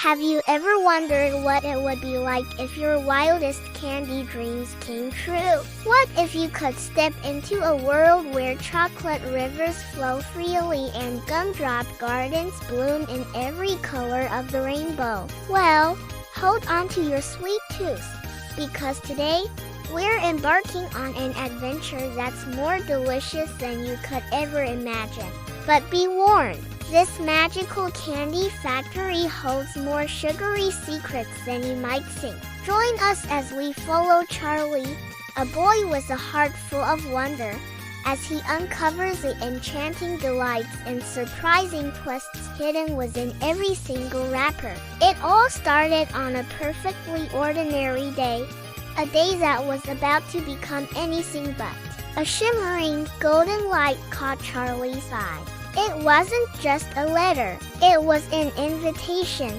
Have you ever wondered what it would be like if your wildest candy dreams came true? What if you could step into a world where chocolate rivers flow freely and gumdrop gardens bloom in every color of the rainbow? Well, hold on to your sweet tooth, because today, we're embarking on an adventure that's more delicious than you could ever imagine. But be warned, this magical candy factory holds more sugary secrets than you might think. Join us as we follow Charlie, a boy with a heart full of wonder, as he uncovers the enchanting delights and surprising twists hidden within every single wrapper. It all started on a perfectly ordinary day, a day that was about to become anything but. A shimmering golden light caught Charlie's eye. It wasn't just a letter, it was an invitation,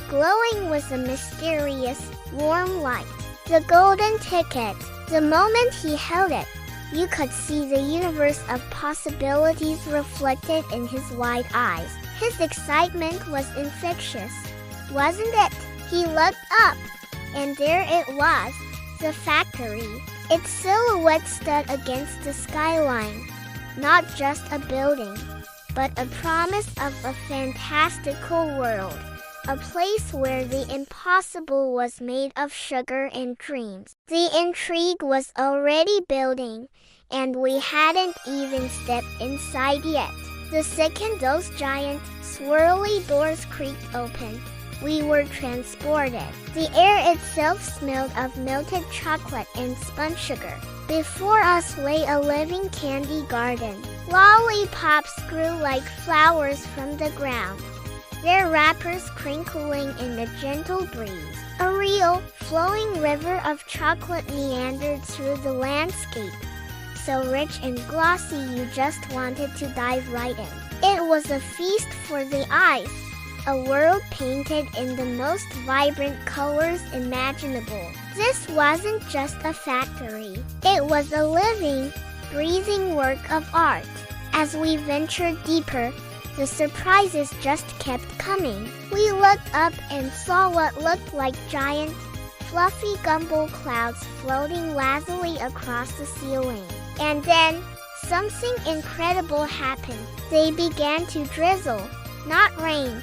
glowing with a mysterious, warm light. The golden ticket. The moment he held it, you could see the universe of possibilities reflected in his wide eyes. His excitement was infectious, wasn't it? He looked up, and there it was, the factory. Its silhouette stood against the skyline, not just a building, but a promise of a fantastical world, a place where the impossible was made of sugar and dreams. The intrigue was already building, and we hadn't even stepped inside yet. The second those giant, swirly doors creaked open, we were transported. The air itself smelled of melted chocolate and spun sugar. Before us lay a living candy garden. Lollipops grew like flowers from the ground, their wrappers crinkling in a gentle breeze. A real, flowing river of chocolate meandered through the landscape, so rich and glossy you just wanted to dive right in. It was a feast for the eyes, a world painted in the most vibrant colors imaginable. This wasn't just a factory. It was a living, breathing work of art. As we ventured deeper, the surprises just kept coming. We looked up and saw what looked like giant, fluffy gumball clouds floating lazily across the ceiling. And then, something incredible happened. They began to drizzle, not rain,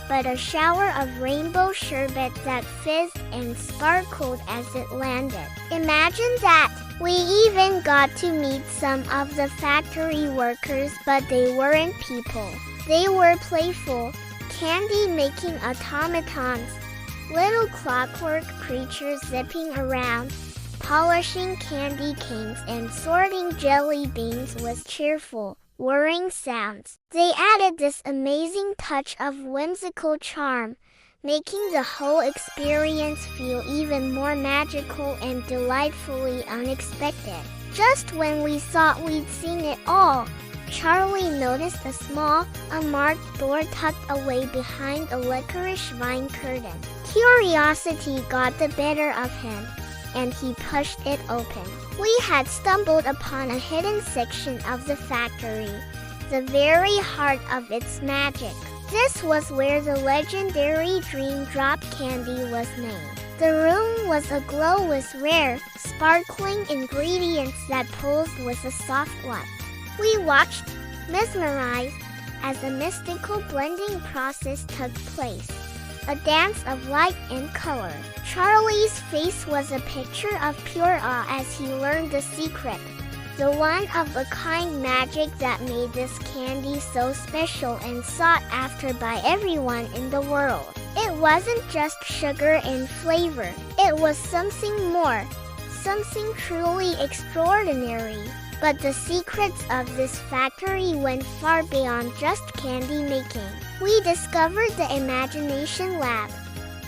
but a shower of rainbow sherbet that fizzed and sparkled as it landed. Imagine that! We even got to meet some of the factory workers, but they weren't people. They were playful, candy-making automatons, little clockwork creatures zipping around, polishing candy canes and sorting jelly beans with cheerful, whirring sounds. They added this amazing touch of whimsical charm, making the whole experience feel even more magical and delightfully unexpected. Just when we thought we'd seen it all, Charlie noticed a small, unmarked door tucked away behind a licorice vine curtain. Curiosity got the better of him, and he pushed it open. We had stumbled upon a hidden section of the factory, the very heart of its magic. This was where the legendary Dream Drop candy was made. The room was aglow with rare, sparkling ingredients that pulsed with a soft light. We watched, mesmerized, as a mystical blending process took place, a dance of light and color. Charlie's face was a picture of pure awe as he learned the secret, the one-of-a-kind magic that made this candy so special and sought after by everyone in the world. It wasn't just sugar and flavor. It was something more, something truly extraordinary. But the secrets of this factory went far beyond just candy making. We discovered the Imagination Lab,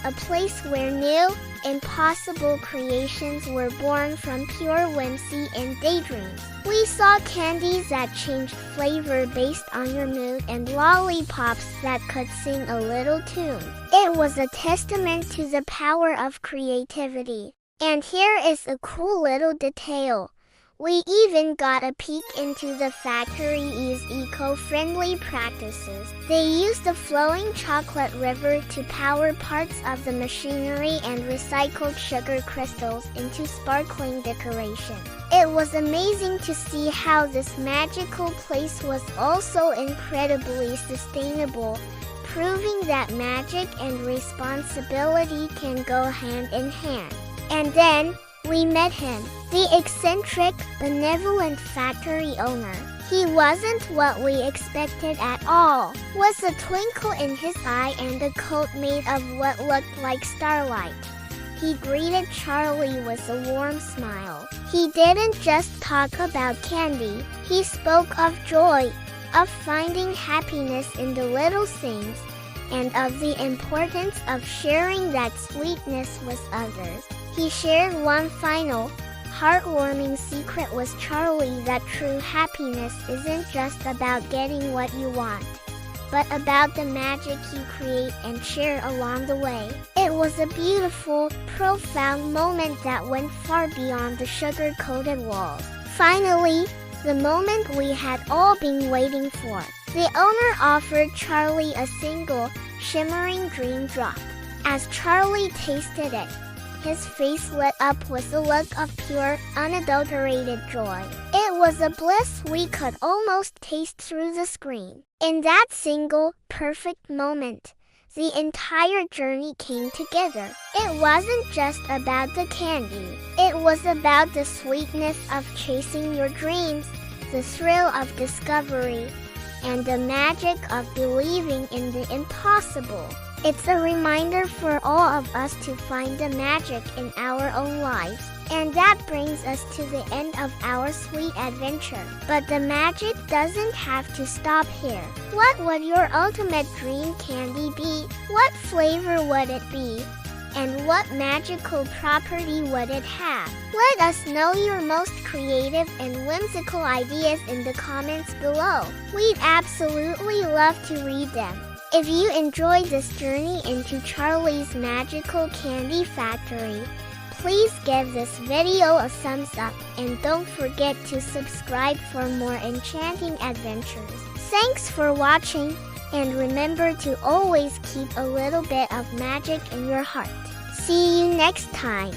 a place where new, impossible creations were born from pure whimsy and daydreams. We saw candies that changed flavor based on your mood and lollipops that could sing a little tune. It was a testament to the power of creativity. And here is a cool little detail. We even got a peek into the factory's eco-friendly practices. They used the flowing chocolate river to power parts of the machinery and recycled sugar crystals into sparkling decoration. It was amazing to see how this magical place was also incredibly sustainable, proving that magic and responsibility can go hand in hand. And then, we met him, the eccentric, benevolent factory owner. He wasn't what we expected at all. Was a twinkle in his eye and a coat made of what looked like starlight. He greeted Charlie with a warm smile. He didn't just talk about candy. He spoke of joy, of finding happiness in the little things, and of the importance of sharing that sweetness with others. He shared one final, heartwarming secret with Charlie that true happiness isn't just about getting what you want, but about the magic you create and share along the way. It was a beautiful, profound moment that went far beyond the sugar-coated walls. Finally, the moment we had all been waiting for. The owner offered Charlie a single, shimmering dream drop. As Charlie tasted it, his face lit up with a look of pure, unadulterated joy. It was a bliss we could almost taste through the screen. In that single, perfect moment, the entire journey came together. It wasn't just about the candy. It was about the sweetness of chasing your dreams, the thrill of discovery, and the magic of believing in the impossible. It's a reminder for all of us to find the magic in our own lives. And that brings us to the end of our sweet adventure. But the magic doesn't have to stop here. What would your ultimate dream candy be? What flavor would it be? And what magical property would it have? Let us know your most creative and whimsical ideas in the comments below. We'd absolutely love to read them. If you enjoyed this journey into Charlie's magical candy factory, please give this video a thumbs up and don't forget to subscribe for more enchanting adventures. Thanks for watching, and remember to always keep a little bit of magic in your heart. See you next time.